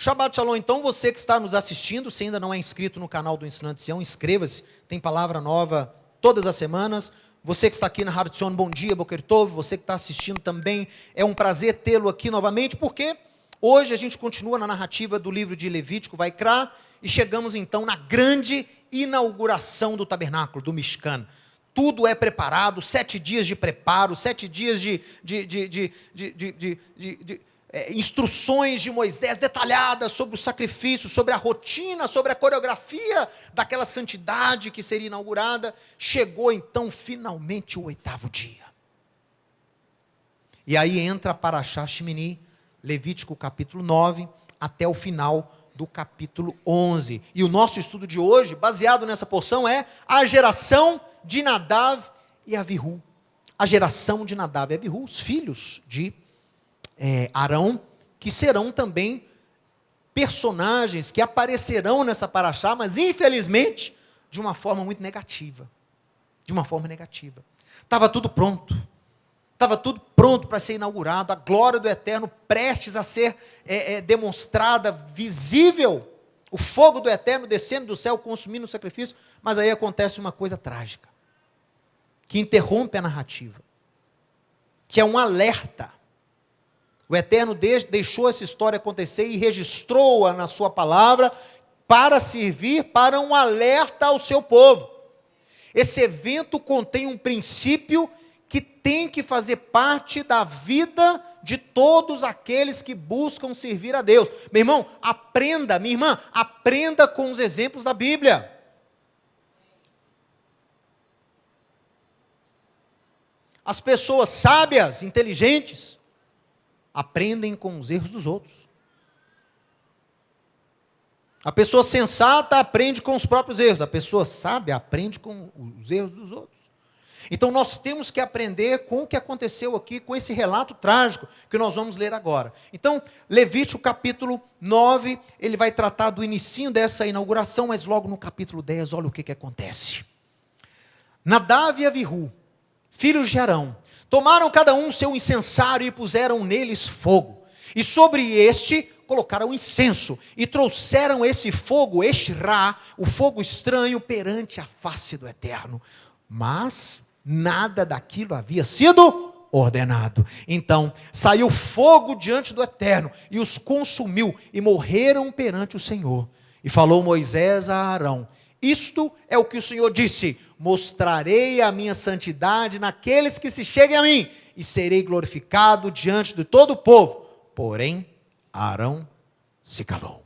Shabbat Shalom, então, você que está nos assistindo, se ainda não é inscrito no canal do Ensinante Sião, inscreva-se, tem palavra nova todas as semanas. Você que está aqui na Har Zion, bom dia, Boker Tov. Você que está assistindo também, é um prazer tê-lo aqui novamente, porque hoje a gente continua na narrativa do livro de Levítico, Vaikra, e chegamos então na grande inauguração do tabernáculo, do Mishkan. Tudo é preparado, 7 dias de preparo, 7 dias de instruções de Moisés detalhadas sobre o sacrifício, sobre a rotina, sobre a coreografia daquela santidade que seria inaugurada. Chegou então finalmente o 8º dia. E aí entra Parashá Shmini, Levítico capítulo 9, até o final do capítulo 11. E o nosso estudo de hoje, baseado nessa porção, é a geração de Nadav e Avihu. A geração de Nadav e Avihu, os filhos de Arão, que serão também personagens que aparecerão nessa paraxá, mas infelizmente de uma forma muito negativa. De uma forma negativa. Estava tudo pronto. Estava tudo pronto para ser inaugurado, a glória do Eterno prestes a ser demonstrada, visível, o fogo do Eterno descendo do céu, consumindo o sacrifício, mas aí acontece uma coisa trágica, que interrompe a narrativa, que é um alerta. O Eterno deixou essa história acontecer e registrou-a na sua palavra para servir para um alerta ao seu povo. Esse evento contém um princípio que tem que fazer parte da vida de todos aqueles que buscam servir a Deus. Meu irmão, aprenda, minha irmã, aprenda com os exemplos da Bíblia. As pessoas sábias, inteligentes, aprendem com os erros dos outros. A pessoa sensata aprende com os próprios erros. A pessoa sábia aprende com os erros dos outros. Então nós temos que aprender com o que aconteceu aqui, com esse relato trágico que nós vamos ler agora. Então, Levítico capítulo 9, ele vai tratar do inicinho dessa inauguração, mas logo no capítulo 10, olha o que acontece. Nadav e Avihu, filhos de Arão, tomaram cada um seu incensário e puseram neles fogo. E sobre este colocaram incenso. E trouxeram esse fogo, este Ra, o fogo estranho, perante a face do Eterno. Mas nada daquilo havia sido ordenado. Então saiu fogo diante do Eterno e os consumiu. E morreram perante o Senhor. E falou Moisés a Arão: isto é o que o Senhor disse: mostrarei a minha santidade naqueles que se cheguem a mim, e serei glorificado diante de todo o povo. Porém, Arão se calou.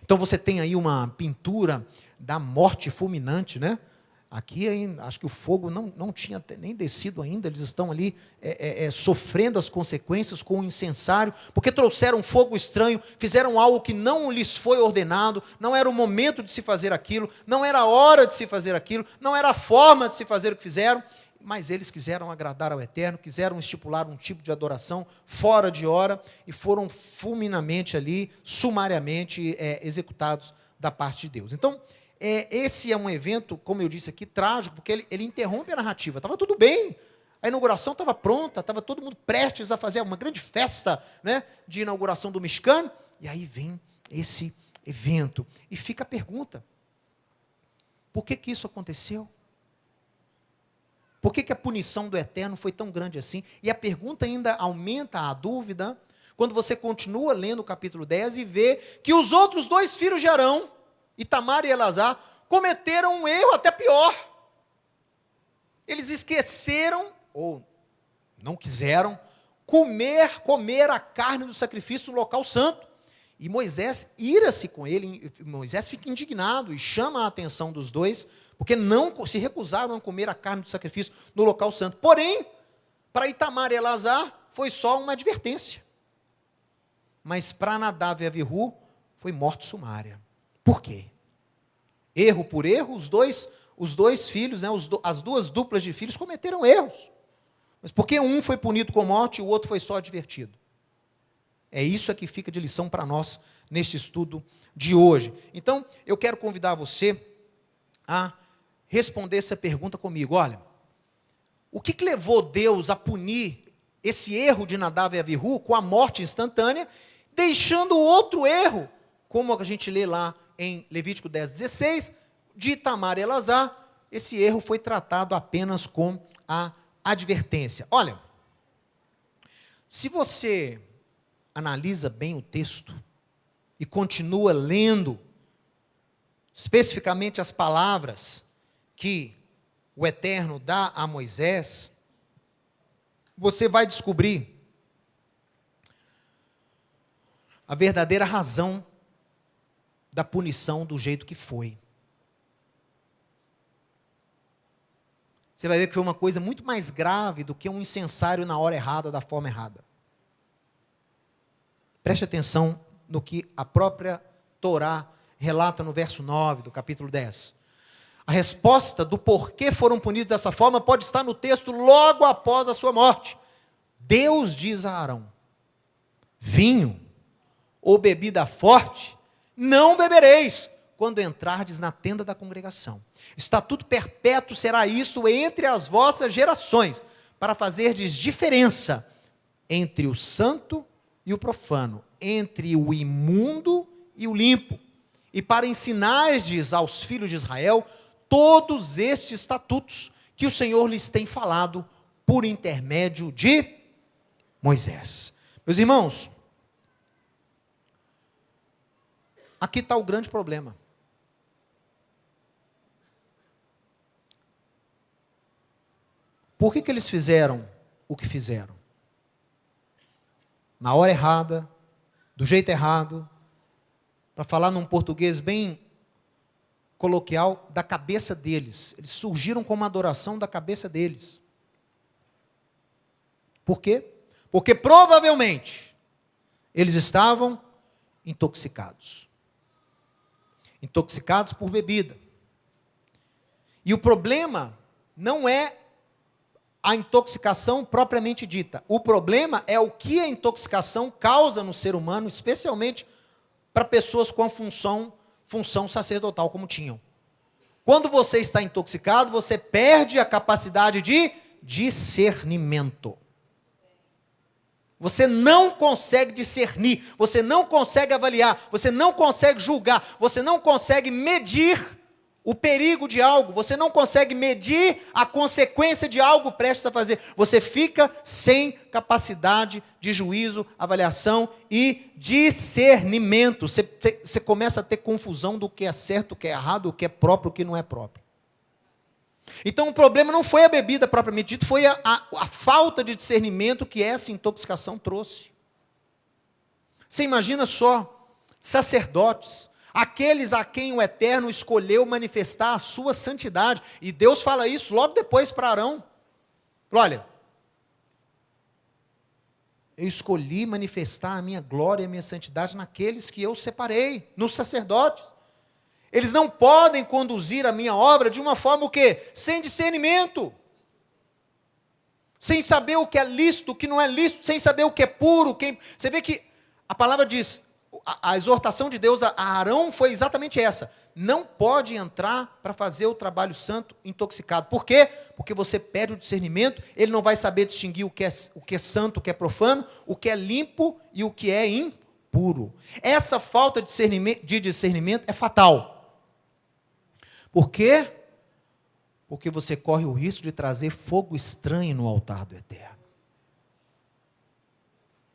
Então você tem aí uma pintura da morte fulminante, né? Aqui ainda, acho que o fogo não tinha nem descido ainda, eles estão ali sofrendo as consequências com o incensário, porque trouxeram fogo estranho, fizeram algo que não lhes foi ordenado, não era o momento de se fazer aquilo, não era a hora de se fazer aquilo, não era a forma de se fazer o que fizeram, mas eles quiseram agradar ao Eterno, quiseram estipular um tipo de adoração fora de hora, e foram fulminamente ali, sumariamente executados da parte de Deus. Então, esse é um evento, como eu disse aqui, trágico, porque ele interrompe a narrativa. Estava tudo bem, a inauguração estava pronta, estava todo mundo prestes a fazer uma grande festa, né, de inauguração do Mishkan, e aí vem esse evento. E fica a pergunta: por que isso aconteceu? Por que a punição do Eterno foi tão grande assim? E a pergunta ainda aumenta a dúvida, quando você continua lendo o capítulo 10 e vê que os outros 2 filhos de Arão, Itamar e Elazar, cometeram um erro até pior. Eles esqueceram, ou não quiseram, comer a carne do sacrifício no local santo. E Moisés ira-se com ele, Moisés fica indignado e chama a atenção dos 2, porque não se recusaram a comer a carne do sacrifício no local santo. Porém, para Itamar e Elazar, foi só uma advertência. Mas para Nadav e Avihu, foi morte sumária. Por quê? Erro por erro, os dois filhos, né, as 2 duplas de filhos cometeram erros. Mas por que um foi punido com morte e o outro foi só advertido? É isso que fica de lição para nós neste estudo de hoje. Então, eu quero convidar você a responder essa pergunta comigo. Olha, o que levou Deus a punir esse erro de Nadav e Avihu com a morte instantânea, deixando o outro erro como a gente lê lá em Levítico 10:16, de Itamar e Elazar, esse erro foi tratado apenas com a advertência. Olha, se você analisa bem o texto e continua lendo especificamente as palavras que o Eterno dá a Moisés, você vai descobrir a verdadeira razão da punição do jeito que foi. Você vai ver que foi uma coisa muito mais grave do que um incensário na hora errada, da forma errada. Preste atenção no que a própria Torá relata no verso 9 do capítulo 10. A resposta do porquê foram punidos dessa forma pode estar no texto logo após a sua morte. Deus diz a Arão: vinho ou bebida forte não bebereis quando entrardes na tenda da congregação. Estatuto perpétuo será isso entre as vossas gerações, para fazerdes diferença entre o santo e o profano, entre o imundo e o limpo, e para ensinardes aos filhos de Israel todos estes estatutos que o Senhor lhes tem falado por intermédio de Moisés. Meus irmãos, aqui está o grande problema. Por que eles fizeram o que fizeram? Na hora errada, do jeito errado, para falar num português bem coloquial, da cabeça deles. Eles surgiram com uma adoração da cabeça deles. Por quê? Porque provavelmente eles estavam intoxicados. Intoxicados por bebida. E o problema não é a intoxicação propriamente dita. O problema é o que a intoxicação causa no ser humano, especialmente para pessoas com a função sacerdotal como tinham. Quando você está intoxicado, você perde a capacidade de discernimento. Você não consegue discernir, você não consegue avaliar, você não consegue julgar, você não consegue medir o perigo de algo, você não consegue medir a consequência de algo prestes a fazer. Você fica sem capacidade de juízo, avaliação e discernimento. Você começa a ter confusão do que é certo, o que é errado, o que é próprio, o que não é próprio. Então o problema não foi a bebida propriamente dita, foi a falta de discernimento que essa intoxicação trouxe. Você imagina só, sacerdotes, aqueles a quem o Eterno escolheu manifestar a sua santidade. E Deus fala isso logo depois para Arão. Olha, eu escolhi manifestar a minha glória e a minha santidade naqueles que eu separei, nos sacerdotes. Eles não podem conduzir a minha obra de uma forma o quê? Sem discernimento. Sem saber o que é lícito, o que não é lícito, sem saber o que é puro. Você vê que a palavra diz, a exortação de Deus a Arão foi exatamente essa. Não pode entrar para fazer o trabalho santo intoxicado. Por quê? Porque você perde o discernimento, ele não vai saber distinguir o que é santo, o que é profano, o que é limpo e o que é impuro. Essa falta de discernimento é fatal. Por quê? Porque você corre o risco de trazer fogo estranho no altar do Eterno.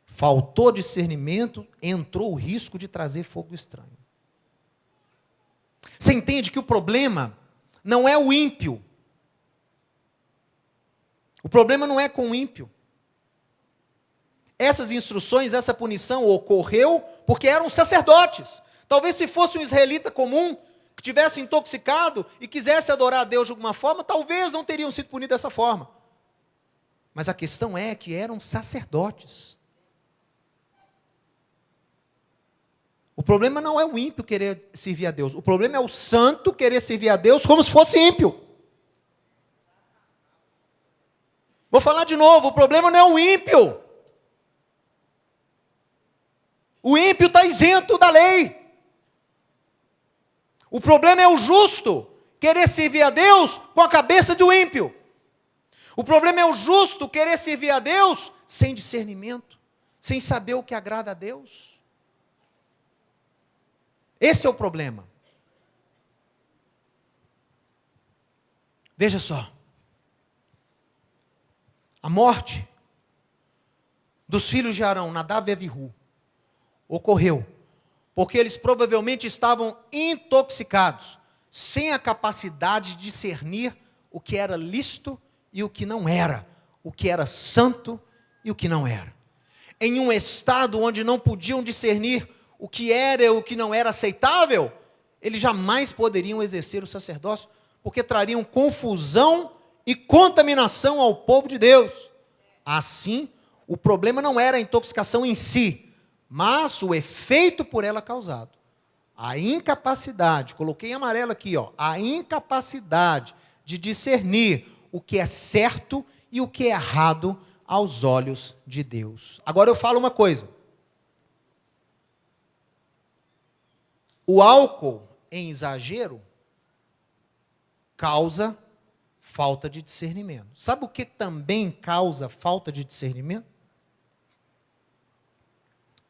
Faltou discernimento, entrou o risco de trazer fogo estranho. Você entende que o problema não é o ímpio. O problema não é com o ímpio. Essas instruções, essa punição ocorreu porque eram sacerdotes. Talvez se fosse um israelita comum, que tivesse intoxicado e quisesse adorar a Deus de alguma forma, talvez não teriam sido punidos dessa forma. Mas a questão é que eram sacerdotes. O problema não é o ímpio querer servir a Deus. O problema é o santo querer servir a Deus como se fosse ímpio. Vou falar de novo, o problema não é o ímpio. O ímpio está isento da lei. O problema é o justo querer servir a Deus com a cabeça do ímpio. O problema é o justo querer servir a Deus sem discernimento, sem saber o que agrada a Deus. Esse é o problema. Veja só. A morte dos filhos de Arão, Nadav e Avihu, ocorreu porque eles provavelmente estavam intoxicados, sem a capacidade de discernir o que era lícito e o que não era, o que era santo e o que não era. Em um estado onde não podiam discernir o que era e o que não era aceitável, eles jamais poderiam exercer o sacerdócio, porque trariam confusão e contaminação ao povo de Deus. Assim, o problema não era a intoxicação em si, mas o efeito por ela causado. A incapacidade, coloquei em amarelo aqui, a incapacidade de discernir o que é certo e o que é errado aos olhos de Deus. Agora eu falo uma coisa. O álcool em exagero causa falta de discernimento. Sabe o que também causa falta de discernimento?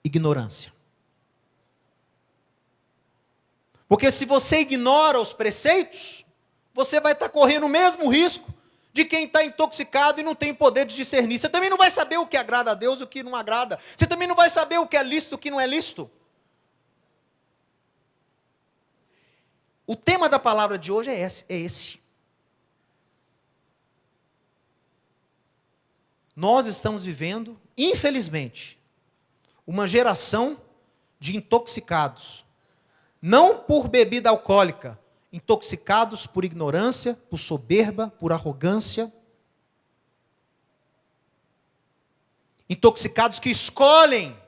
Ignorância. Porque se você ignora os preceitos, você vai estar correndo o mesmo risco de quem está intoxicado e não tem poder de discernir. Você também não vai saber o que agrada a Deus e o que não agrada. Você também não vai saber o que é lícito e o que não é lícito. O tema da palavra de hoje é esse. Nós estamos vivendo, infelizmente, uma geração de intoxicados. Não por bebida alcoólica, intoxicados por ignorância, por soberba, por arrogância. Intoxicados que escolhem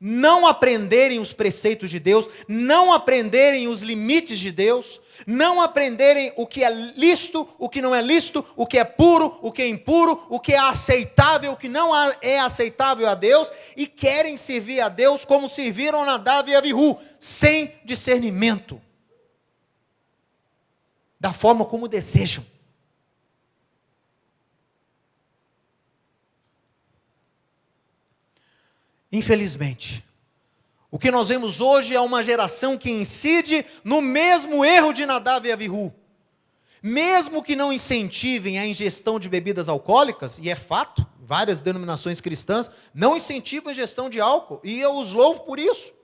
não aprenderem os preceitos de Deus, não aprenderem os limites de Deus, não aprenderem o que é lícito, o que não é lícito, o que é puro, o que é impuro, o que é aceitável, o que não é aceitável a Deus, e querem servir a Deus como serviram Nadav e Avihu, sem discernimento, da forma como desejam. Infelizmente, o que nós vemos hoje é uma geração que incide no mesmo erro de Nadav e Avihu. Mesmo que não incentivem a ingestão de bebidas alcoólicas, e é fato, várias denominações cristãs não incentivam a ingestão de álcool, e eu os louvo por isso.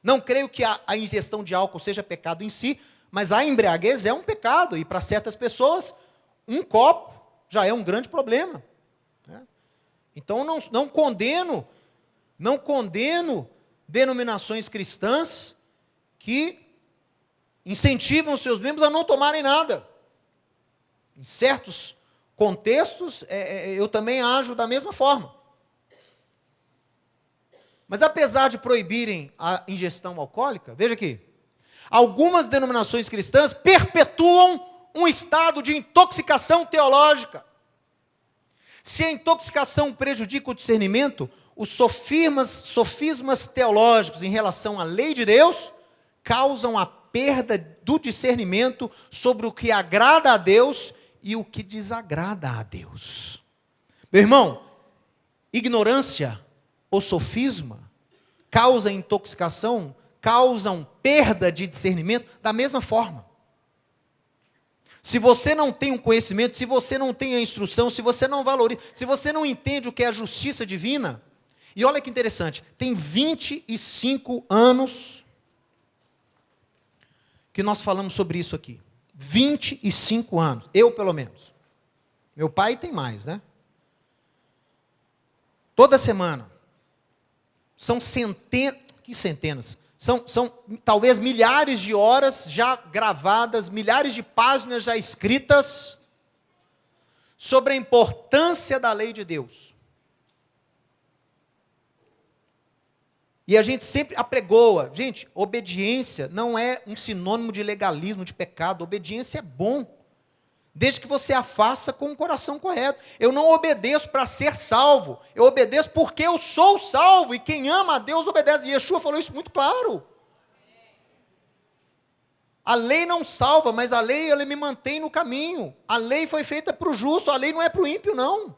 Não creio que a ingestão de álcool seja pecado em si, mas a embriaguez é um pecado, e para certas pessoas, um copo já é um grande problema. Então não condeno denominações cristãs que incentivam seus membros a não tomarem nada. Em certos contextos, eu também ajo da mesma forma. Mas apesar de proibirem a ingestão alcoólica, veja aqui, algumas denominações cristãs perpetuam um estado de intoxicação teológica. Se a intoxicação prejudica o discernimento, os sofismas teológicos em relação à lei de Deus causam a perda do discernimento sobre o que agrada a Deus e o que desagrada a Deus. Meu irmão, ignorância ou sofisma causa intoxicação, causam perda de discernimento da mesma forma. Se você não tem um conhecimento, se você não tem a instrução, se você não valoriza, se você não entende o que é a justiça divina. E olha que interessante, tem 25 anos que nós falamos sobre isso aqui. 25 anos, eu pelo menos. Meu pai tem mais, né? Toda semana. São centenas. São talvez milhares de horas já gravadas, milhares de páginas já escritas sobre a importância da lei de Deus. E a gente sempre apregoa. Gente, obediência não é um sinônimo de legalismo, de pecado. Obediência é bom, desde que você a faça com o coração correto. Eu não obedeço para ser salvo. Eu obedeço porque eu sou salvo. E quem ama a Deus obedece. E Yeshua falou isso muito claro. A lei não salva, mas a lei ela me mantém no caminho. A lei foi feita para o justo. A lei não é para o ímpio, não.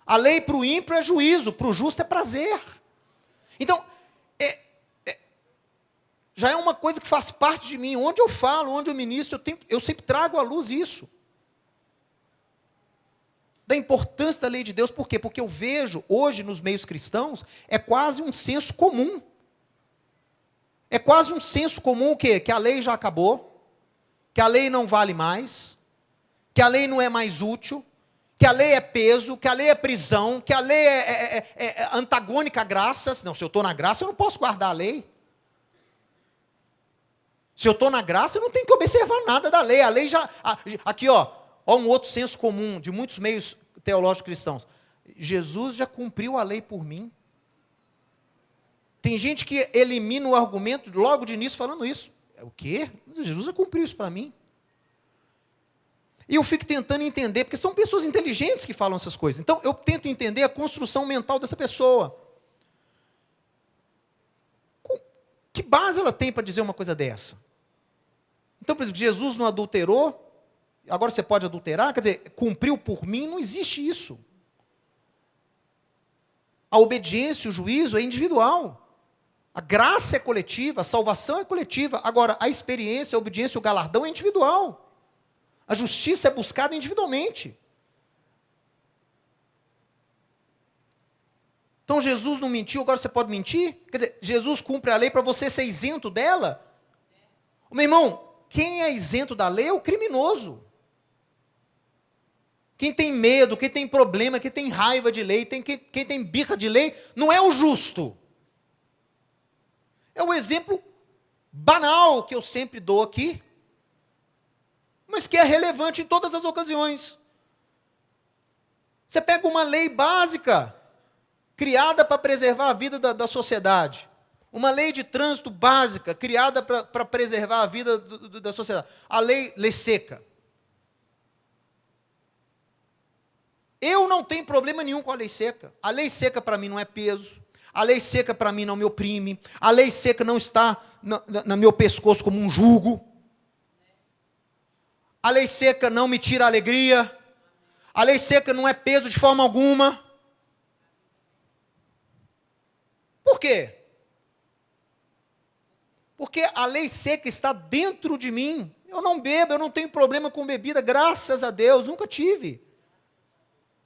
A lei para o ímpio é juízo. Para o justo é prazer. Então, já é uma coisa que faz parte de mim. Onde eu falo, onde eu ministro, eu sempre trago à luz isso. Da importância da lei de Deus. Por quê? Porque eu vejo, hoje, nos meios cristãos, é quase um senso comum. É quase um senso comum o quê? Que a lei já acabou, que a lei não vale mais, que a lei não é mais útil, que a lei é peso, que a lei é prisão, que a lei é antagônica à graça. Não, se eu estou na graça, eu não posso guardar a lei. Se eu estou na graça, eu não tenho que observar nada da lei. A lei já... Aqui, ó um outro senso comum de muitos meios teológicos cristãos. Jesus já cumpriu a lei por mim. Tem gente que elimina o argumento logo de início falando isso. O quê? Jesus já cumpriu isso para mim. E eu fico tentando entender, porque são pessoas inteligentes que falam essas coisas. Então, eu tento entender a construção mental dessa pessoa. Que base ela tem para dizer uma coisa dessa? Então, por exemplo, Jesus não adulterou, agora você pode adulterar? Quer dizer, cumpriu por mim? Não existe isso. A obediência, o juízo é individual. A graça é coletiva, a salvação é coletiva. Agora, a experiência, a obediência, o galardão é individual. A justiça é buscada individualmente. Então, Jesus não mentiu, agora você pode mentir? Quer dizer, Jesus cumpre a lei para você ser isento dela? Meu irmão, quem é isento da lei é o criminoso. Quem tem medo, quem tem problema, quem tem raiva de lei, quem tem birra de lei, não é o justo. É o exemplo banal que eu sempre dou aqui, mas que é relevante em todas as ocasiões. Você pega uma lei básica, criada para preservar a vida da sociedade. Uma lei de trânsito básica, criada para preservar a vida da sociedade. A lei seca. Eu não tenho problema nenhum com a lei seca. A lei seca para mim não é peso. A lei seca para mim não me oprime. A lei seca não está no meu pescoço como um jugo. A lei seca não me tira a alegria. A lei seca não é peso de forma alguma. Por quê? Porque a lei seca está dentro de mim. Eu não bebo, eu não tenho problema com bebida, graças a Deus, nunca tive.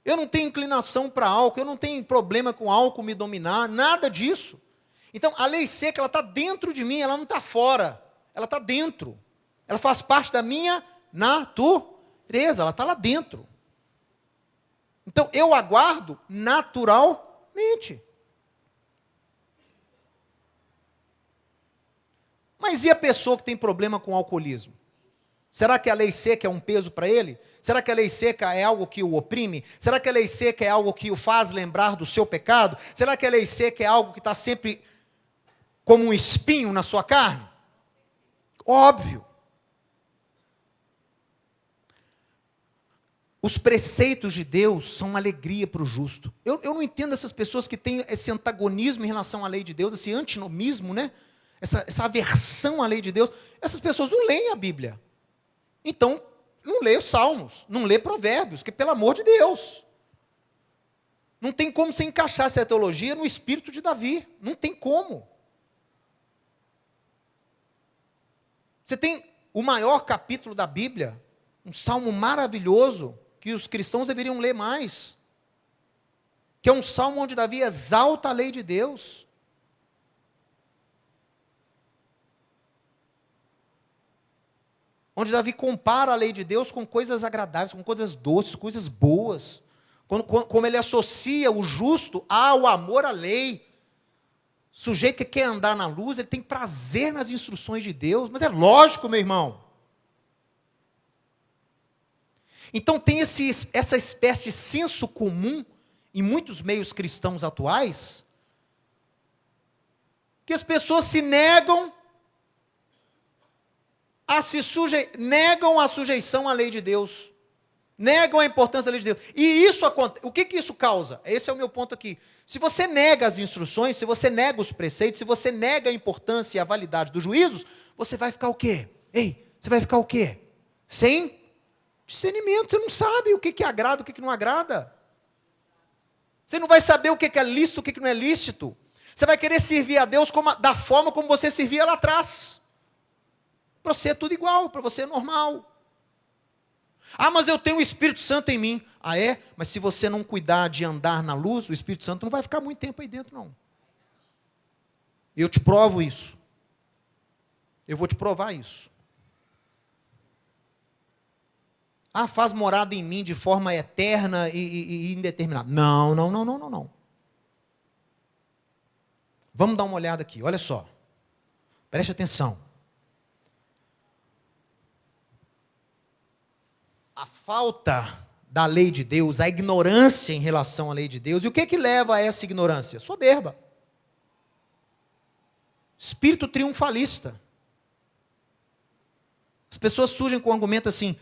Eu não tenho inclinação para álcool, eu não tenho problema com álcool me dominar, nada disso. Então, a lei seca, ela está dentro de mim, ela não está fora. Ela está dentro. Ela faz parte da minha natureza, ela está lá dentro. Então, eu aguardo naturalmente. Mas e a pessoa que tem problema com o alcoolismo? Será que a lei seca é um peso para ele? Será que a lei seca é algo que o oprime? Será que a lei seca é algo que o faz lembrar do seu pecado? Será que a lei seca é algo que está sempre como um espinho na sua carne? Óbvio. Os preceitos de Deus são uma alegria para o justo. Eu não entendo essas pessoas que têm esse antagonismo em relação à lei de Deus, esse antinomismo, né? Essa aversão à lei de Deus. Essas pessoas não leem a Bíblia. Então, não lê os Salmos, não lê Provérbios, que pelo amor de Deus. Não tem como você encaixar essa teologia no espírito de Davi. Não tem como. Você tem o maior capítulo da Bíblia, um salmo maravilhoso, que os cristãos deveriam ler mais. Que é um salmo onde Davi exalta a lei de Deus. Onde Davi compara a lei de Deus com coisas agradáveis, com coisas doces, coisas boas. Como ele associa o justo ao amor à lei. O sujeito que quer andar na luz, ele tem prazer nas instruções de Deus. Mas é lógico, meu irmão. Então tem essa espécie de senso comum em muitos meios cristãos atuais, que as pessoas se negam negam a sujeição à lei de Deus, negam a importância da lei de Deus. E isso acontece. O que isso causa? Esse é o meu ponto aqui. Se você nega as instruções, se você nega os preceitos, se você nega a importância e a validade dos juízos, você vai ficar o quê? Você vai ficar o quê? Sem discernimento. Você não sabe o que agrada, o que não agrada. Você não vai saber o que é lícito, o que não é lícito. Você vai querer servir a Deus da forma como você servia lá atrás. Para você é tudo igual, para você é normal. Ah, mas eu tenho o Espírito Santo em mim. Ah, é? Mas se você não cuidar de andar na luz, o Espírito Santo não vai ficar muito tempo aí dentro, não. Eu te provo isso. Eu vou te provar isso. Ah, faz morada em mim de forma eterna e indeterminada. Não, não, não, não, não, não. Vamos dar uma olhada aqui, olha só. Preste atenção. A falta da lei de Deus, a ignorância em relação à lei de Deus. E o que leva a essa ignorância? Soberba. Espírito triunfalista. As pessoas surgem com o argumento assim,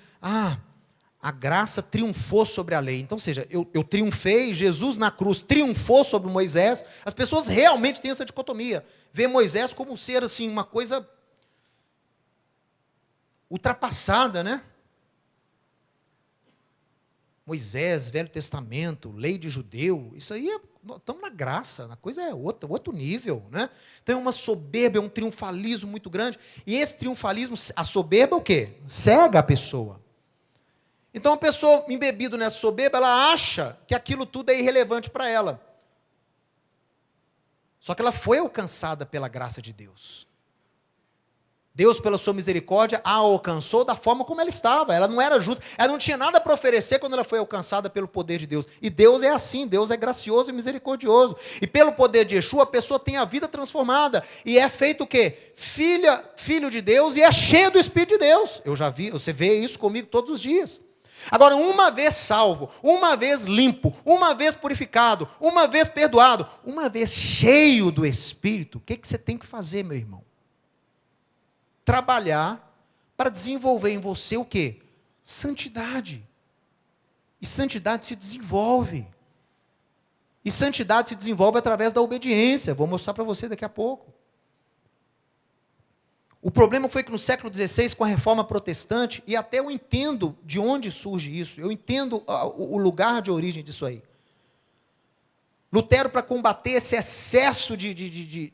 a graça triunfou sobre a lei. Então, ou seja, eu triunfei, Jesus na cruz triunfou sobre Moisés. As pessoas realmente têm essa dicotomia. Vê Moisés como um ser assim, uma coisa ultrapassada, né? Moisés, Velho Testamento, lei de judeu, isso aí estamos na graça, a coisa é outro nível, né? Então é uma soberba, é um triunfalismo muito grande. E esse triunfalismo, a soberba é o quê? Cega a pessoa. Então a pessoa embebida nessa soberba, ela acha que aquilo tudo é irrelevante para ela. Só que ela foi alcançada pela graça de Deus. Deus, pela sua misericórdia, a alcançou da forma como ela estava. Ela não era justa, ela não tinha nada para oferecer quando ela foi alcançada pelo poder de Deus. E Deus é assim, Deus é gracioso e misericordioso. E pelo poder de Yeshua, a pessoa tem a vida transformada. E é feito o quê? Filho de Deus e é cheio do Espírito de Deus. Eu já vi, você vê isso comigo todos os dias. Agora, uma vez salvo, uma vez limpo, uma vez purificado, uma vez perdoado, uma vez cheio do Espírito, o que você tem que fazer, meu irmão? Trabalhar para desenvolver em você o quê? Santidade. E santidade se desenvolve. E santidade se desenvolve através da obediência. Vou mostrar para você daqui a pouco. O problema foi que no século XVI, com a reforma protestante, e até eu entendo de onde surge isso, eu entendo o lugar de origem disso aí. Lutero, para combater esse excesso de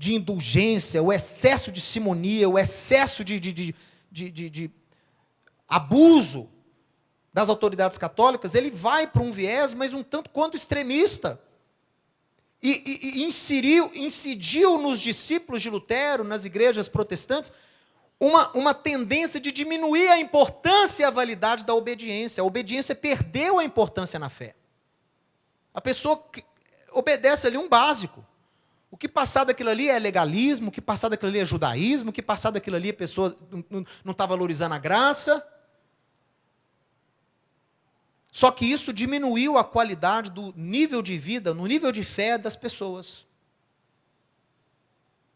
indulgência, o excesso de simonia, o excesso de abuso das autoridades católicas, ele vai para um viés, mas um tanto quanto extremista. E incidiu nos discípulos de Lutero, nas igrejas protestantes, uma tendência de diminuir a importância e a validade da obediência. A obediência perdeu a importância na fé. A pessoa obedece ali um básico. O que passar daquilo ali é legalismo, o que passar daquilo ali é judaísmo, o que passar daquilo ali a pessoa não está valorizando a graça. Só que isso diminuiu a qualidade do nível de vida, no nível de fé das pessoas.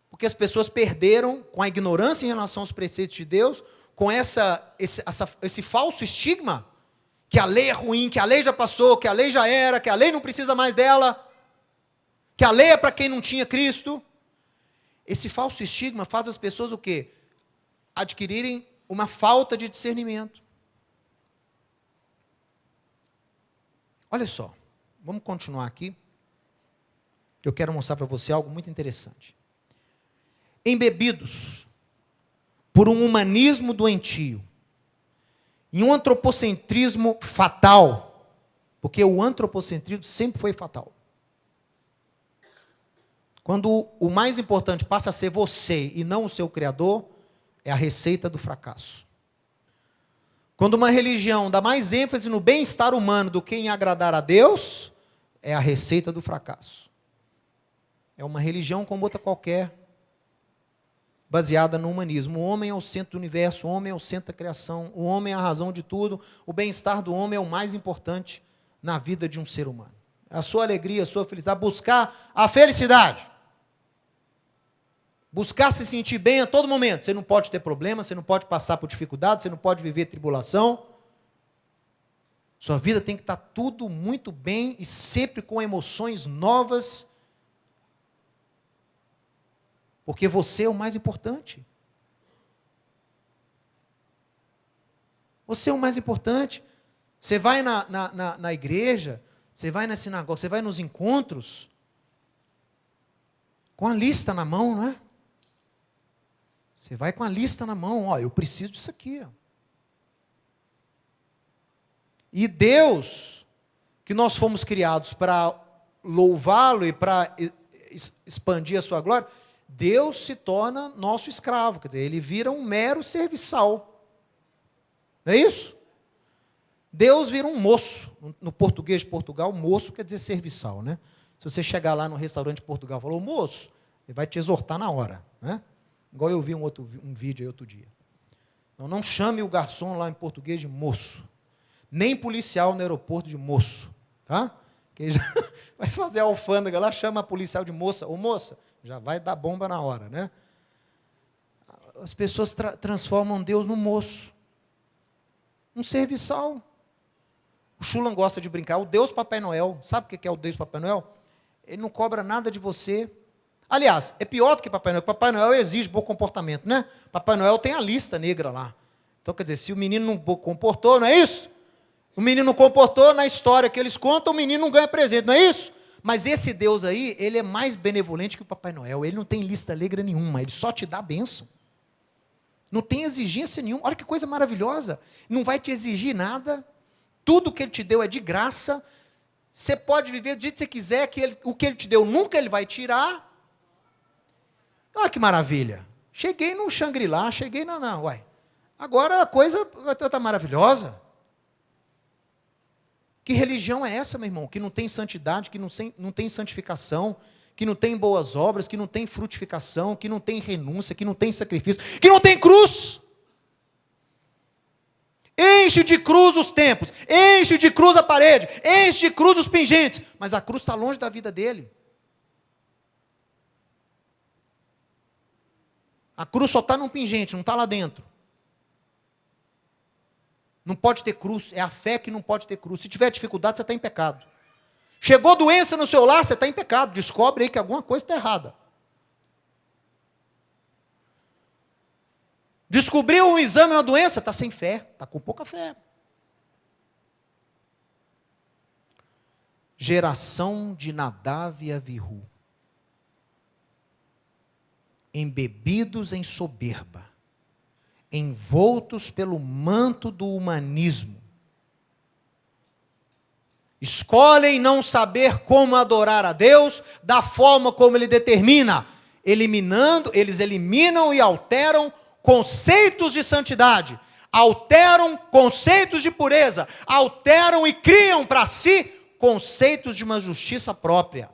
Porque as pessoas perderam, com a ignorância em relação aos preceitos de Deus, com esse falso estigma, que a lei é ruim, que a lei já passou, que a lei já era, que a lei não precisa mais dela, que a lei é para quem não tinha Cristo. Esse falso estigma faz as pessoas o quê? Adquirirem uma falta de discernimento. Olha só, vamos continuar aqui. Eu quero mostrar para você algo muito interessante. Embebidos por um humanismo doentio e um antropocentrismo fatal, porque o antropocentrismo sempre foi fatal. Quando o mais importante passa a ser você e não o seu Criador, é a receita do fracasso. Quando uma religião dá mais ênfase no bem-estar humano do que em agradar a Deus, é a receita do fracasso. É uma religião como outra qualquer, baseada no humanismo. O homem é o centro do universo, o homem é o centro da criação, o homem é a razão de tudo, o bem-estar do homem é o mais importante na vida de um ser humano. A sua alegria, a sua felicidade, buscar a felicidade. Buscar se sentir bem a todo momento. Você não pode ter problema, você não pode passar por dificuldade, você não pode viver tribulação. Sua vida tem que estar tudo muito bem e sempre com emoções novas. Porque você é o mais importante. Você é o mais importante. Você vai na igreja, você vai na sinagoga, você vai nos encontros. com a lista na mão, não é? Você vai com a lista na mão, ó, eu preciso disso aqui. Ó. E Deus, que nós fomos criados para louvá-lo e para expandir a sua glória, Deus se torna nosso escravo, quer dizer, ele vira um mero serviçal. Não é isso? Deus vira um moço. No português de Portugal, moço quer dizer serviçal, né? Se você chegar lá no restaurante de Portugal e falar, moço, ele vai te exortar na hora, né? Igual eu vi um vídeo aí outro dia. Então, não chame o garçom lá em português de moço, nem policial no aeroporto de moço, tá? Que já vai fazer a alfândega lá, chama a policial de moça, ou moça, já vai dar bomba na hora, né? As pessoas transformam Deus num moço, um serviçal. O Schulam gosta de brincar, o Deus Papai Noel, sabe o que é o Deus Papai Noel? Ele não cobra nada de você. Aliás, é pior do que Papai Noel. Papai Noel exige bom comportamento, né? Papai Noel tem a lista negra lá. Então, quer dizer, se o menino não comportou, não é isso? O menino não comportou, na história que eles contam, o menino não ganha presente, não é isso? Mas esse Deus aí, ele é mais benevolente que o Papai Noel. Ele não tem lista negra nenhuma, ele só te dá a bênção. Não tem exigência nenhuma. Olha que coisa maravilhosa. Não vai te exigir nada. Tudo que ele te deu é de graça. Você pode viver do jeito que você quiser, que o que ele te deu nunca ele vai tirar. Olha que maravilha. Cheguei no Shangri-La, cheguei uai. Agora a coisa está maravilhosa. Que religião é essa, meu irmão? Que não tem santidade, que não tem santificação, que não tem boas obras, que não tem frutificação, que não tem renúncia, que não tem sacrifício, que não tem cruz. Enche de cruz os templos, enche de cruz a parede, enche de cruz os pingentes, mas a cruz está longe da vida dele. A cruz só está num pingente, não está lá dentro. Não pode ter cruz, é a fé que não pode ter cruz. Se tiver dificuldade, você está em pecado. Chegou doença no seu lar, você está em pecado. Descobre aí que alguma coisa está errada. Descobriu um exame, uma doença, está sem fé, está com pouca fé. Geração de Nadav e Avihu, embebidos em soberba, envoltos pelo manto do humanismo, escolhem não saber como adorar a Deus da forma como Ele determina, eles eliminam e alteram conceitos de santidade, alteram conceitos de pureza, alteram e criam para si conceitos de uma justiça própria.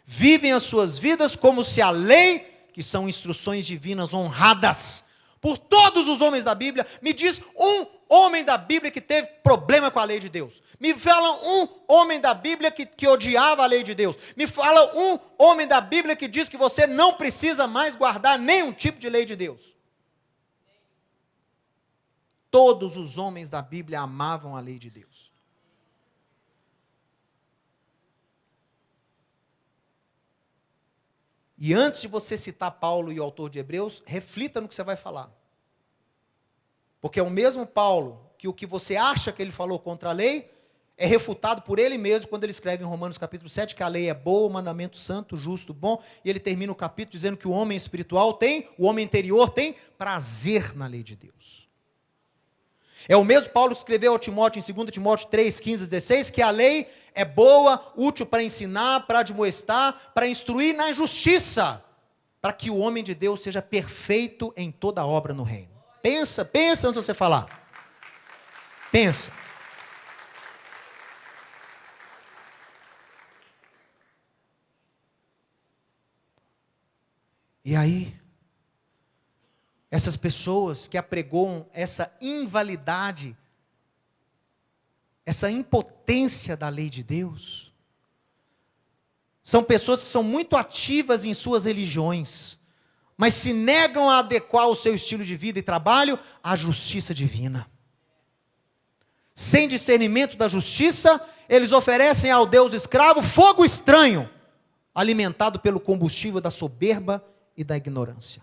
Vivem as suas vidas como se a lei, que são instruções divinas honradas por todos os homens da Bíblia, me diz um homem da Bíblia que teve problema com a lei de Deus. Me fala um homem da Bíblia que odiava a lei de Deus. Me fala um homem da Bíblia que diz que você não precisa mais guardar nenhum tipo de lei de Deus. Todos os homens da Bíblia amavam a lei de Deus. E antes de você citar Paulo e o autor de Hebreus, reflita no que você vai falar. Porque é o mesmo Paulo que o que você acha que ele falou contra a lei é refutado por ele mesmo quando ele escreve em Romanos capítulo 7 que a lei é boa, o mandamento santo, justo, bom, e ele termina o capítulo dizendo que o homem espiritual o homem interior tem prazer na lei de Deus. É o mesmo Paulo que escreveu ao Timóteo em 2 Timóteo 3, 15, 16, que a lei é boa, útil para ensinar, para admoestar, para instruir na justiça, para que o homem de Deus seja perfeito em toda obra no reino. Pensa antes de você falar. Pensa. E aí, essas pessoas que apregoam essa invalidade, essa impotência da lei de Deus, são pessoas que são muito ativas em suas religiões, mas se negam a adequar o seu estilo de vida e trabalho à justiça divina. Sem discernimento da justiça, eles oferecem ao Deus escravo fogo estranho, alimentado pelo combustível da soberba e da ignorância.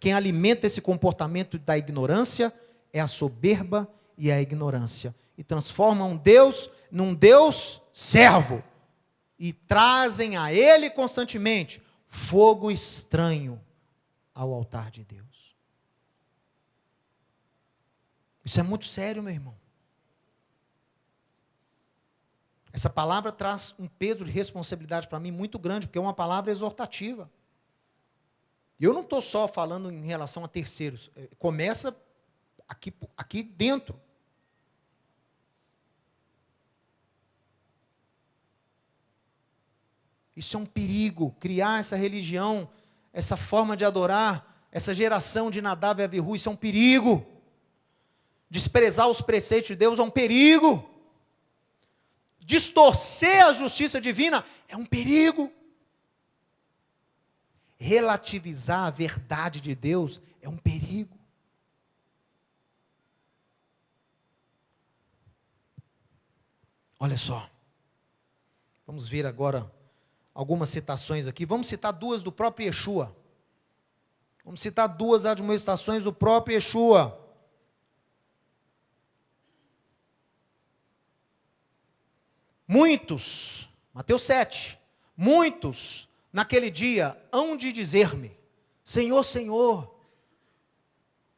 Quem alimenta esse comportamento da ignorância é a soberba e a ignorância. E transformam Deus num Deus servo. E trazem a Ele constantemente fogo estranho ao altar de Deus. Isso é muito sério, meu irmão. Essa palavra traz um peso de responsabilidade para mim muito grande, porque é uma palavra exortativa. E eu não estou só falando em relação a terceiros. Começa aqui dentro. Isso é um perigo, criar essa religião, essa forma de adorar, essa geração de Nadab e Abiú, isso é um perigo. Desprezar os preceitos de Deus é um perigo. Distorcer a justiça divina é um perigo. Relativizar a verdade de Deus é um perigo. Olha só. Vamos ver agora algumas citações aqui. Vamos citar duas do próprio Yeshua. Vamos citar duas admoestações do próprio Yeshua. Muitos, Mateus 7, muitos naquele dia hão de dizer-me: Senhor, Senhor,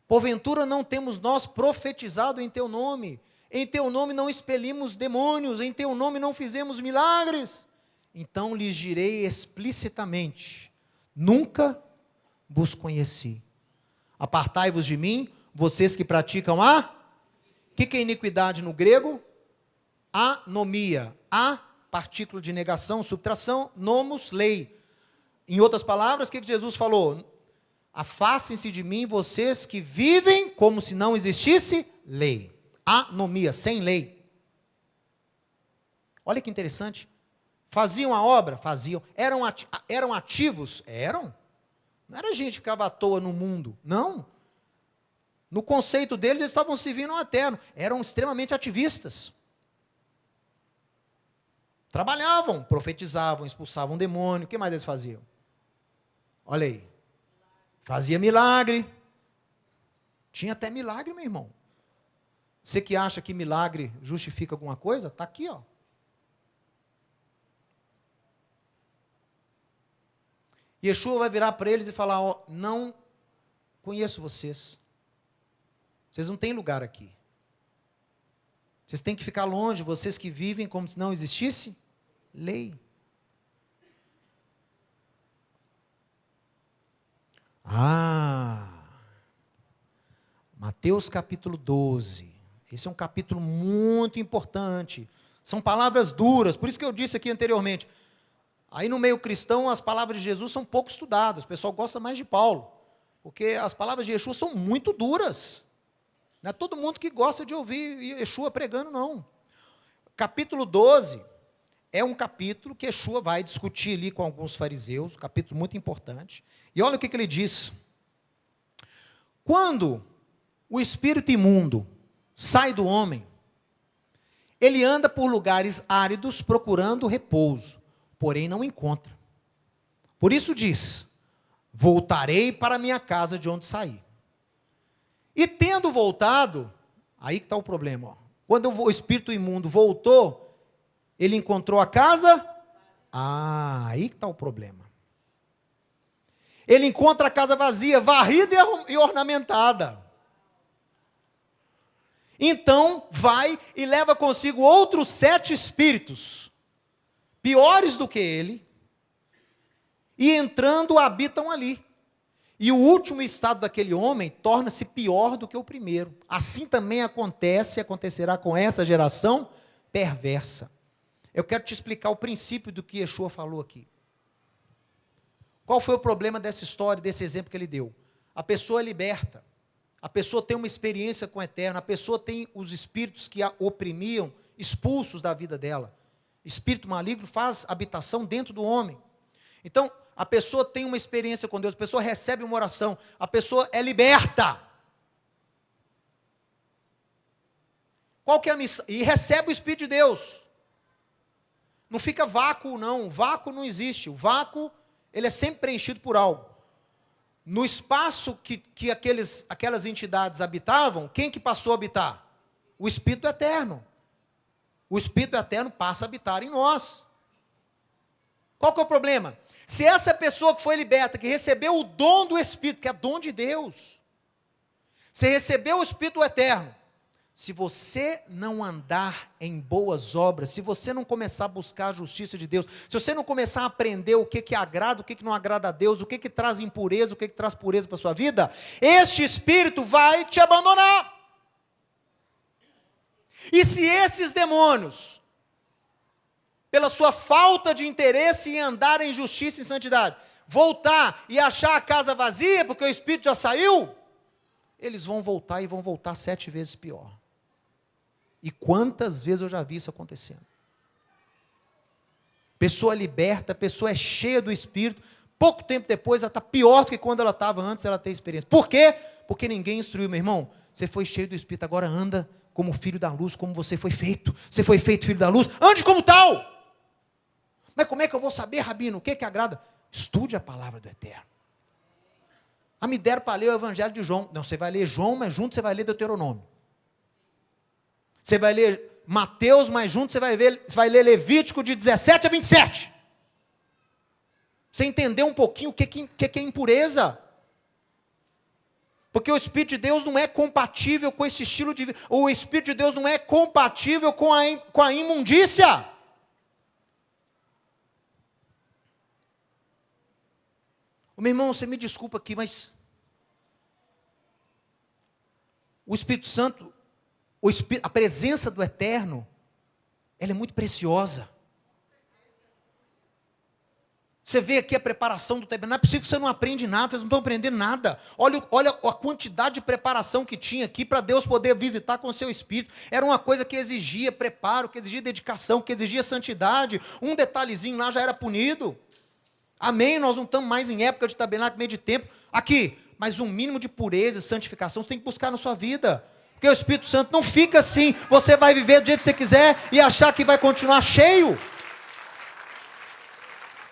porventura não temos nós profetizado em teu nome não expelimos demônios, em teu nome não fizemos milagres? Então lhes direi explicitamente: nunca vos conheci. Apartai-vos de mim, vocês que praticam o que é iniquidade no grego? Anomia. A, partícula de negação, subtração, nomos, lei. Em outras palavras, o que Jesus falou? Afastem-se de mim, vocês que vivem como se não existisse lei. Anomia, sem lei. Olha que interessante. Faziam a obra? Faziam. Eram ativos? Eram. Não era gente que ficava à toa no mundo. Não. No conceito deles, eles estavam servindo ao eterno. Eram extremamente ativistas. Trabalhavam, profetizavam, expulsavam demônio. O que mais eles faziam? Olha aí. Fazia milagre. Tinha até milagre, meu irmão. Você que acha que milagre justifica alguma coisa, está aqui, ó. Yeshua vai virar para eles e falar: ó, não conheço vocês. Vocês não têm lugar aqui. Vocês têm que ficar longe, vocês que vivem como se não existisse lei. Mateus capítulo 12. Esse é um capítulo muito importante. São palavras duras, por isso que eu disse aqui anteriormente. Aí no meio cristão, as palavras de Jesus são pouco estudadas. O pessoal gosta mais de Paulo, porque as palavras de Yeshua são muito duras. Não é todo mundo que gosta de ouvir Yeshua pregando, não. Capítulo 12 é um capítulo que Yeshua vai discutir ali com alguns fariseus, um capítulo muito importante. E olha o que ele diz. Quando o espírito imundo sai do homem, ele anda por lugares áridos procurando repouso, porém não encontra. Por isso diz: voltarei para minha casa de onde saí. E tendo voltado, aí que está o problema, ó. Quando o espírito imundo voltou, ele encontrou a casa? Aí que está o problema. Ele encontra a casa vazia, varrida e ornamentada. Então vai e leva consigo outros 7 espíritos, piores do que ele, e entrando habitam ali. E o último estado daquele homem torna-se pior do que o primeiro. Assim também acontecerá com essa geração perversa. Eu quero te explicar o princípio do que Yeshua falou aqui. Qual foi o problema dessa história, desse exemplo que ele deu? A pessoa é liberta, a pessoa tem uma experiência com o eterno, a pessoa tem os espíritos que a oprimiam expulsos da vida dela. Espírito maligno faz habitação dentro do homem. Então, a pessoa tem uma experiência com Deus, a pessoa recebe uma oração, a pessoa é liberta. Qual que é a missão? E recebe o Espírito de Deus. Não fica vácuo, não. O vácuo não existe. O vácuo, ele é sempre preenchido por algo. No espaço que aquelas entidades habitavam, quem que passou a habitar? O Espírito Eterno. O Espírito Eterno passa a habitar em nós. Qual que é o problema? Se essa pessoa que foi liberta, que recebeu o dom do Espírito, que é dom de Deus, você recebeu o Espírito do Eterno, se você não andar em boas obras, se você não começar a buscar a justiça de Deus, se você não começar a aprender o que agrada, o que não agrada a Deus, o que traz impureza, o que traz pureza para a sua vida, este Espírito vai te abandonar. E se esses demônios, pela sua falta de interesse em andar em justiça e santidade, voltar e achar a casa vazia, porque o Espírito já saiu, eles vão voltar e vão voltar 7 vezes pior. E quantas vezes eu já vi isso acontecendo? Pessoa liberta, pessoa é cheia do Espírito, pouco tempo depois ela está pior do que quando ela estava antes ela ter experiência. Por quê? Porque ninguém instruiu, meu irmão. Você foi cheio do Espírito, agora anda como filho da luz, como você foi feito. Você foi feito filho da luz, ande como tal. Mas como é que eu vou saber, Rabino, o que agrada? Estude a palavra do Eterno. Me deram para ler o Evangelho de João. Não, você vai ler João, mas junto você vai ler Deuteronômio. Você vai ler Mateus, mas junto você vai ler Levítico de 17 a 27. Você entender um pouquinho o que é impureza. Porque o Espírito de Deus não é compatível com esse estilo de vida. O Espírito de Deus não é compatível com a imundícia. Meu irmão, você me desculpa aqui, mas o Espírito Santo, a presença do Eterno, ela é muito preciosa. Você vê aqui a preparação do tabernáculo, não é possível que você não aprende nada, vocês não estão aprendendo nada. Olha a quantidade de preparação que tinha aqui para Deus poder visitar com o seu Espírito. Era uma coisa que exigia preparo, que exigia dedicação, que exigia santidade. Um detalhezinho lá já era punido. Amém? Nós não estamos mais em época de tabernáculo, meio de tempo. Aqui, mas um mínimo de pureza e santificação você tem que buscar na sua vida. Porque o Espírito Santo não fica assim. Você vai viver do jeito que você quiser e achar que vai continuar cheio.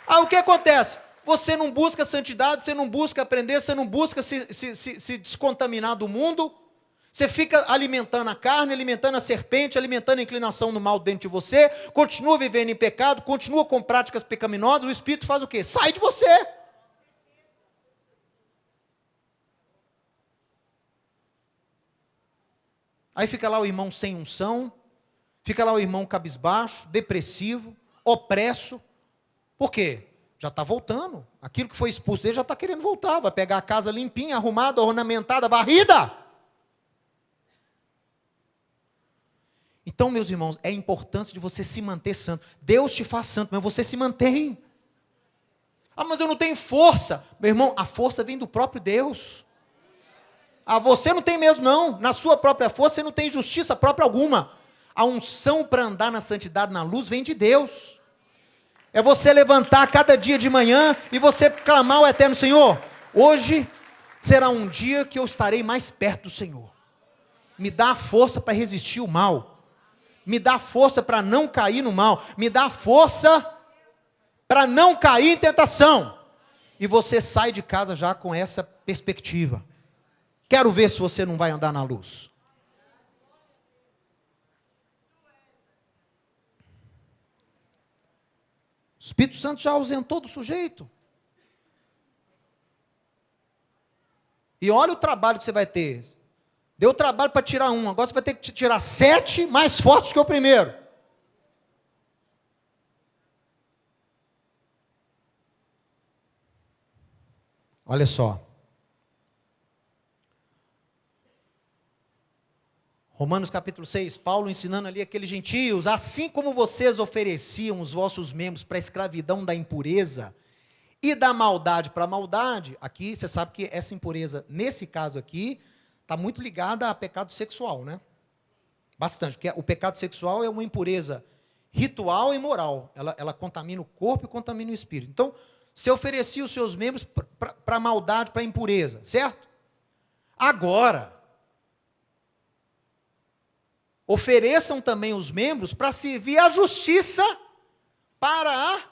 O que acontece? Você não busca santidade, você não busca aprender, você não busca se descontaminar do mundo. Você fica alimentando a carne, alimentando a serpente, alimentando a inclinação do mal dentro de você, continua vivendo em pecado, continua com práticas pecaminosas, o Espírito faz o quê? Sai de você. Aí fica lá o irmão sem unção, fica lá o irmão cabisbaixo, depressivo, opresso. Por quê? Já está voltando. Aquilo que foi expulso dele já está querendo voltar. Vai pegar a casa limpinha, arrumada, ornamentada, varrida. Então, meus irmãos, é a importância de você se manter santo. Deus te faz santo, mas você se mantém. Mas eu não tenho força. Meu irmão, a força vem do próprio Deus. Você não tem mesmo, não. Na sua própria força, você não tem justiça própria alguma. A unção para andar na santidade, na luz, vem de Deus. É você levantar cada dia de manhã e você clamar ao Eterno: Senhor, hoje será um dia que eu estarei mais perto do Senhor. Me dá a força para resistir o mal. Me dá força para não cair no mal. Me dá força para não cair em tentação. E você sai de casa já com essa perspectiva. Quero ver se você não vai andar na luz. O Espírito Santo já ausentou do sujeito. E olha o trabalho que você vai ter. Deu trabalho para tirar um, agora você vai ter que tirar 7 mais fortes que o primeiro. Olha só. Romanos capítulo 6, Paulo ensinando ali aqueles gentios: assim como vocês ofereciam os vossos membros para a escravidão da impureza e da maldade para a maldade, aqui você sabe que essa impureza, nesse caso aqui, está muito ligada a pecado sexual, né? Bastante, porque o pecado sexual é uma impureza ritual e moral. Ela contamina o corpo e contamina o espírito. Então, você oferecia os seus membros para a maldade, para a impureza, certo? Agora, ofereçam também os membros para servir à justiça para a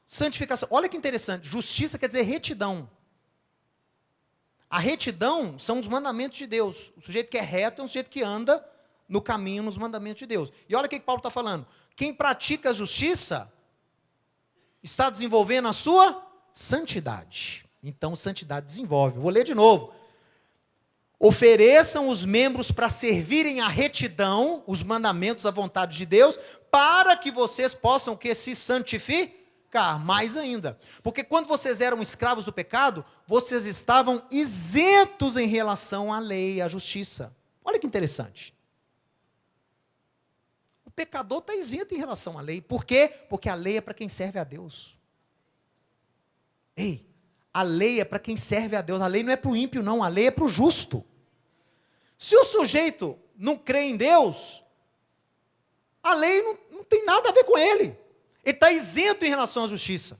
santificação. Olha que interessante, justiça quer dizer retidão. A retidão são os mandamentos de Deus. O sujeito que é reto é um sujeito que anda no caminho, nos mandamentos de Deus. E olha o que Paulo está falando. Quem pratica a justiça está desenvolvendo a sua santidade. Então, santidade desenvolve. Vou ler de novo. Ofereçam os membros para servirem à retidão, os mandamentos, a vontade de Deus, para que vocês possam que se santificar mais ainda. Porque quando vocês eram escravos do pecado, vocês estavam isentos em relação à lei e à justiça. Olha que interessante. O pecador está isento em relação à lei. Por quê? Porque a lei é para quem serve a Deus. Ei, a lei é para quem serve a Deus. A lei não é para o ímpio, não. A lei é para o justo. Se o sujeito não crê em Deus, a lei não tem nada a ver com ele. Ele está isento em relação à justiça.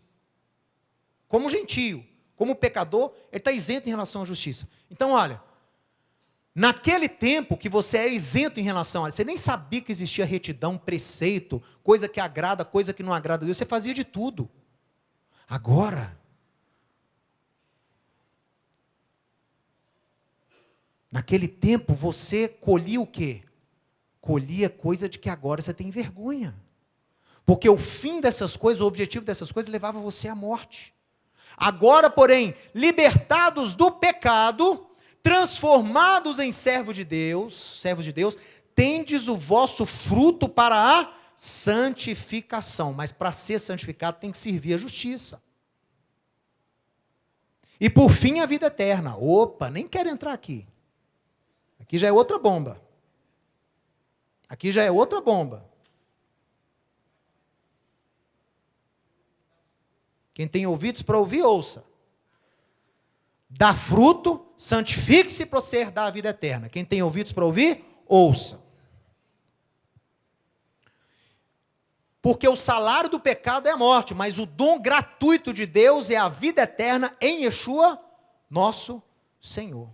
Como gentio, como pecador, ele está isento em relação à justiça. Então, olha, naquele tempo que você era isento em relação a você nem sabia que existia retidão, preceito, coisa que agrada, coisa que não agrada a Deus, você fazia de tudo. Agora, naquele tempo você colhia o quê? Colhia coisa de que agora você tem vergonha. Porque o fim dessas coisas, o objetivo dessas coisas levava você à morte. Agora, porém, libertados do pecado, transformados em servos de Deus, tendes o vosso fruto para a santificação. Mas para ser santificado tem que servir a justiça. E por fim a vida eterna. Opa, nem quero entrar aqui. Aqui já é outra bomba. Aqui já é outra bomba. Quem tem ouvidos para ouvir, ouça. Dá fruto, santifique-se para você herdar a vida eterna. Quem tem ouvidos para ouvir, ouça. Porque o salário do pecado é a morte, mas o dom gratuito de Deus é a vida eterna em Yeshua, nosso Senhor.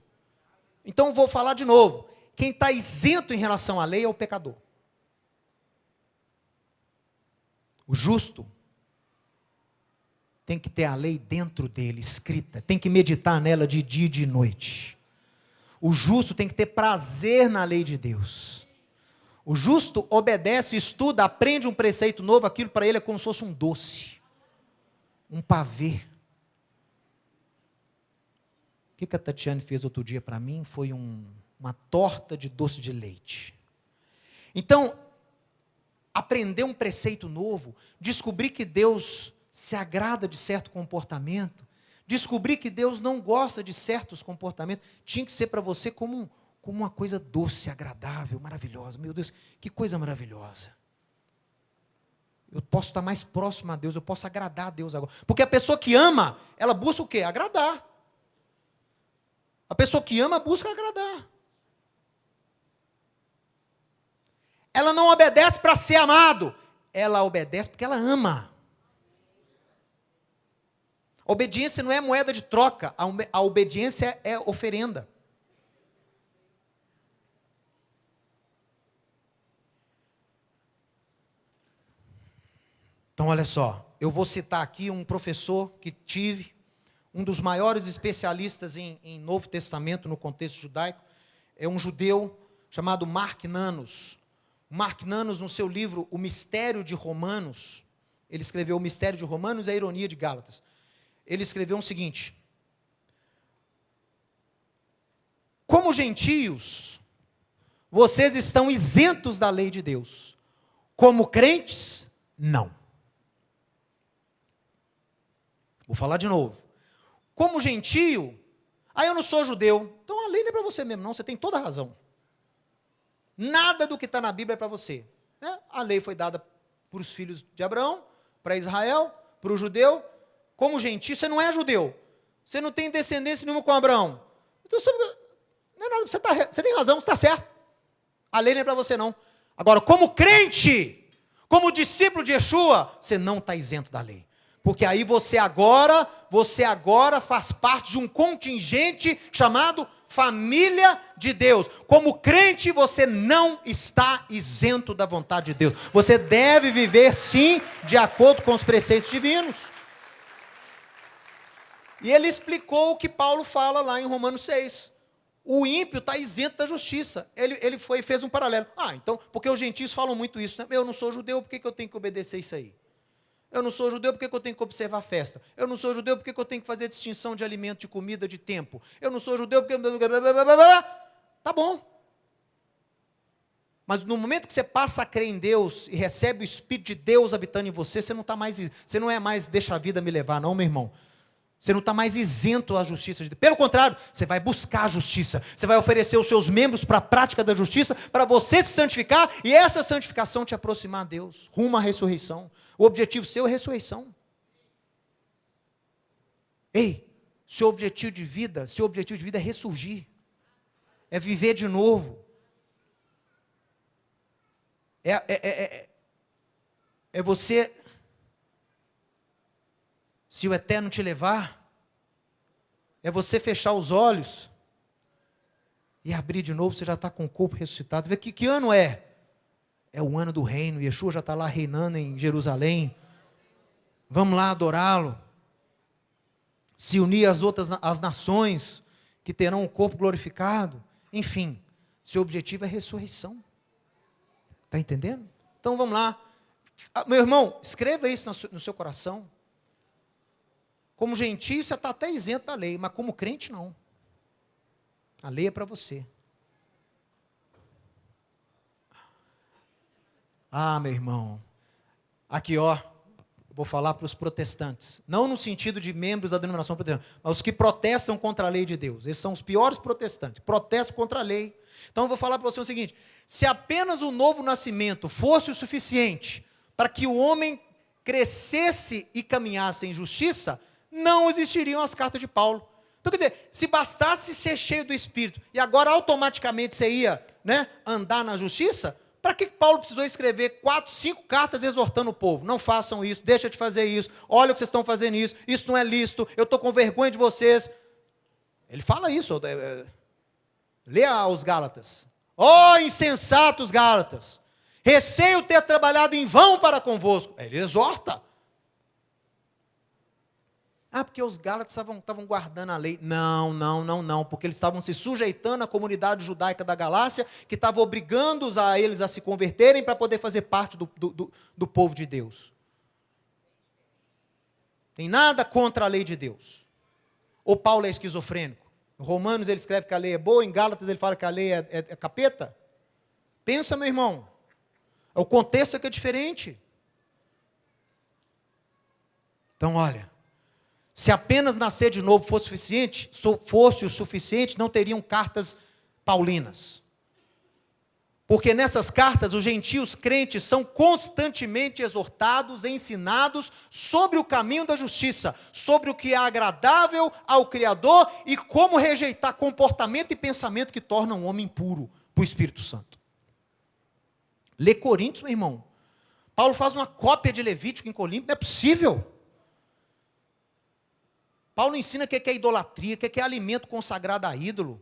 Então vou falar de novo. Quem está isento em relação à lei é o pecador. O justo tem que ter a lei dentro dele, escrita. Tem que meditar nela de dia e de noite. O justo tem que ter prazer na lei de Deus. O justo obedece, estuda, aprende um preceito novo. Aquilo para ele é como se fosse um doce. Um pavê. O que a Tatiane fez outro dia para mim foi uma torta de doce de leite. Então, aprender um preceito novo, descobrir que Deus se agrada de certo comportamento, descobrir que Deus não gosta de certos comportamentos, tinha que ser para você como uma coisa doce, agradável, maravilhosa. Meu Deus, que coisa maravilhosa. Eu posso estar mais próximo a Deus, eu posso agradar a Deus agora. Porque a pessoa que ama, ela busca o quê? Agradar. A pessoa que ama busca agradar. Ela não obedece para ser amado, ela obedece porque ela ama. A obediência não é moeda de troca, a obediência é oferenda. Então, olha só, eu vou citar aqui um professor que tive, um dos maiores especialistas em Novo Testamento, no contexto judaico, é um judeu chamado Mark Nanos. Mark Nanos, no seu livro O Mistério de Romanos, ele escreveu O Mistério de Romanos e a Ironia de Gálatas. Ele escreveu o seguinte: como gentios, vocês estão isentos da lei de Deus. Como crentes, não. Vou falar de novo. Como gentio, eu não sou judeu. Então a lei não é para você mesmo, não. Você tem toda a razão. Nada do que está na Bíblia é para você. Né? A lei foi dada para os filhos de Abraão, para Israel, para o judeu. Como gentio, você não é judeu. Você não tem descendência nenhuma com Abraão. Então você, não é nada, você tem razão, você está certo. A lei não é para você, não. Agora, como crente, como discípulo de Yeshua, você não está isento da lei. Porque aí você agora faz parte de um contingente chamado família de Deus. Como crente, você não está isento da vontade de Deus. Você deve viver, sim, de acordo com os preceitos divinos. E ele explicou o que Paulo fala lá em Romanos 6. O ímpio está isento da justiça. Ele fez um paralelo. Então, porque os gentios falam muito isso, né? Eu não sou judeu, por que eu tenho que obedecer isso aí? Eu não sou judeu, por que eu tenho que observar a festa? Eu não sou judeu, por que eu tenho que fazer distinção de alimento, de comida, de tempo? Eu não sou judeu, porque... Tá bom. Mas no momento que você passa a crer em Deus e recebe o Espírito de Deus habitando em você, você não é mais deixa a vida me levar, não, meu irmão. Você não está mais isento à justiça de Deus. Pelo contrário, você vai buscar a justiça. Você vai oferecer os seus membros para a prática da justiça, para você se santificar, e essa santificação te aproximar a Deus, rumo à ressurreição. O objetivo seu é a ressurreição. Ei, seu objetivo de vida é ressurgir. É viver de novo. É você, se o eterno te levar, é você fechar os olhos e abrir de novo, você já está com o corpo ressuscitado. Vê que ano é? É o ano do reino, Yeshua já está lá reinando em Jerusalém. Vamos lá adorá-lo. Se unir às nações que terão o corpo glorificado. Enfim, seu objetivo é ressurreição. Está entendendo? Então vamos lá. Meu irmão, escreva isso no seu coração. Como gentio, você está até isento da lei, mas como crente, não. A lei é para você. Ah, meu irmão. Aqui, ó. Vou falar para os protestantes. Não no sentido de membros da denominação protestante, mas os que protestam contra a lei de Deus. Esses são os piores protestantes. Protestam contra a lei. Então eu vou falar para você o seguinte: se apenas o novo nascimento fosse o suficiente para que o homem crescesse e caminhasse em justiça, não existiriam as cartas de Paulo. Então, quer dizer, se bastasse ser cheio do Espírito, e agora automaticamente você ia, andar na justiça, para que Paulo precisou escrever 4, 5 cartas exortando o povo? Não façam isso, deixa de fazer isso, olha o que vocês estão fazendo isso não é lícito, eu estou com vergonha de vocês. Ele fala isso, lê os Gálatas. Insensatos Gálatas, receio ter trabalhado em vão para convosco. Ele exorta. Porque os Gálatas estavam guardando a lei. Não, porque eles estavam se sujeitando à comunidade judaica da Galácia, que estava obrigando eles a se converterem para poder fazer parte do povo de Deus. Tem nada contra a lei de Deus. Ou Paulo é esquizofrênico? Em Romanos ele escreve que a lei é boa, em Gálatas ele fala que a lei é capeta. Pensa, meu irmão. O contexto é que é diferente. Então, olha. Se apenas nascer de novo fosse o suficiente, não teriam cartas paulinas. Porque nessas cartas, os gentios crentes são constantemente exortados, ensinados sobre o caminho da justiça, sobre o que é agradável ao Criador e como rejeitar comportamento e pensamento que tornam o homem impuro para o Espírito Santo. Lê Coríntios, meu irmão. Paulo faz uma cópia de Levítico em Coríntios, não é possível. Paulo ensina o que é idolatria, o que é alimento consagrado a ídolo.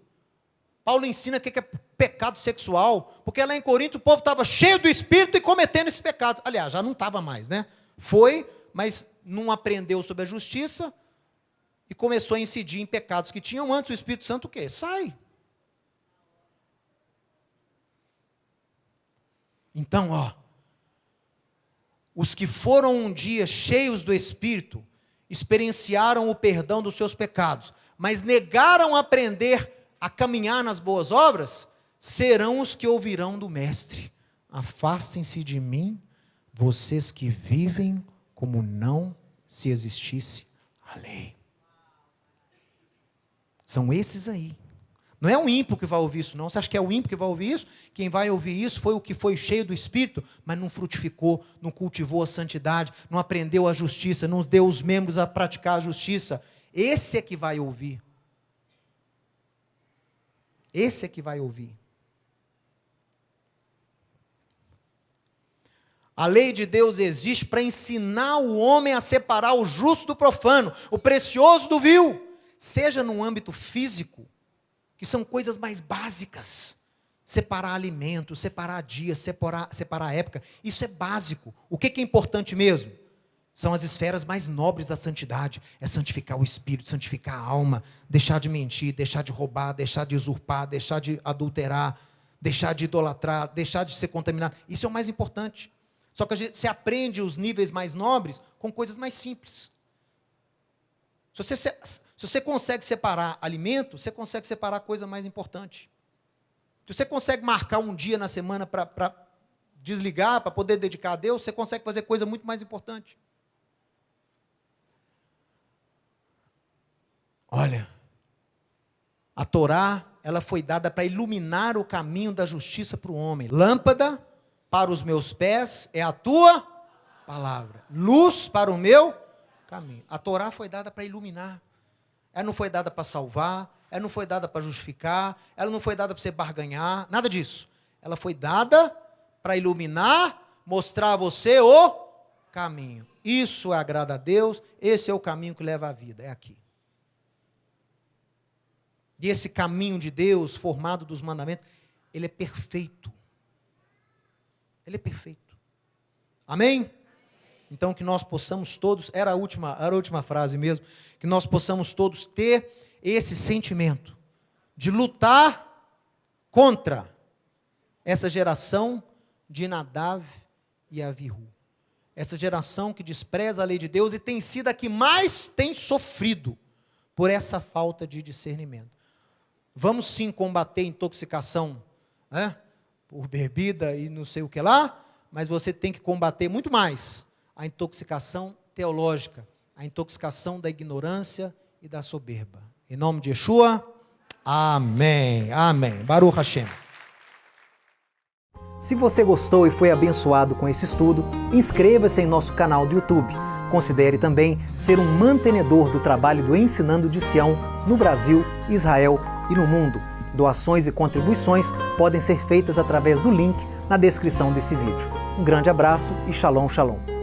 Paulo ensina o que é pecado sexual, porque lá em Corinto o povo estava cheio do Espírito e cometendo esses pecados. Aliás, já não estava mais, Foi, mas não aprendeu sobre a justiça e começou a incidir em pecados que tinham antes. O Espírito Santo o quê? Sai. Então, os que foram um dia cheios do Espírito, experienciaram o perdão dos seus pecados, mas negaram aprender a caminhar nas boas obras, serão os que ouvirão do Mestre: afastem-se de mim, vocês que vivem como não se existisse a lei. São esses aí. Não é um ímpio que vai ouvir isso, não. Você acha que é o ímpio que vai ouvir isso? Quem vai ouvir isso foi o que foi cheio do Espírito, mas não frutificou, não cultivou a santidade, não aprendeu a justiça, não deu os membros a praticar a justiça. Esse é que vai ouvir. Esse é que vai ouvir. A lei de Deus existe para ensinar o homem a separar o justo do profano, o precioso do vil, seja no âmbito físico, que são coisas mais básicas. Separar alimento, separar dias, separar época. Isso é básico. O que é importante mesmo? São as esferas mais nobres da santidade. É santificar o espírito, santificar a alma, deixar de mentir, deixar de roubar, deixar de usurpar, deixar de adulterar, deixar de idolatrar, deixar de ser contaminado. Isso é o mais importante. Só que você aprende os níveis mais nobres com coisas mais simples. Se você consegue separar alimento, você consegue separar coisa mais importante. Se você consegue marcar um dia na semana para desligar, para poder dedicar a Deus, você consegue fazer coisa muito mais importante. Olha, a Torá, ela foi dada para iluminar o caminho da justiça para o homem. Lâmpada para os meus pés é a tua palavra. Luz para o meu caminho. A Torá foi dada para iluminar. Ela não foi dada para salvar, ela não foi dada para justificar, ela não foi dada para você barganhar, nada disso. Ela foi dada para iluminar, mostrar a você o caminho. Isso agrada a Deus, esse é o caminho que leva à vida, é aqui. E esse caminho de Deus, formado dos mandamentos, ele é perfeito. Ele é perfeito. Amém? Então que nós possamos todos, era a última frase mesmo, que nós possamos todos ter esse sentimento de lutar contra essa geração de Nadav e Avihu. Essa geração que despreza a lei de Deus e tem sido a que mais tem sofrido por essa falta de discernimento. Vamos sim combater intoxicação, né, por bebida e não sei o que lá, mas você tem que combater muito mais a intoxicação teológica, a intoxicação da ignorância e da soberba. Em nome de Yeshua, amém, amém. Baruch Hashem. Se você gostou e foi abençoado com esse estudo, inscreva-se em nosso canal do YouTube. Considere também ser um mantenedor do trabalho do Ensinando de Sião no Brasil, Israel e no mundo. Doações e contribuições podem ser feitas através do link na descrição desse vídeo. Um grande abraço e shalom, shalom.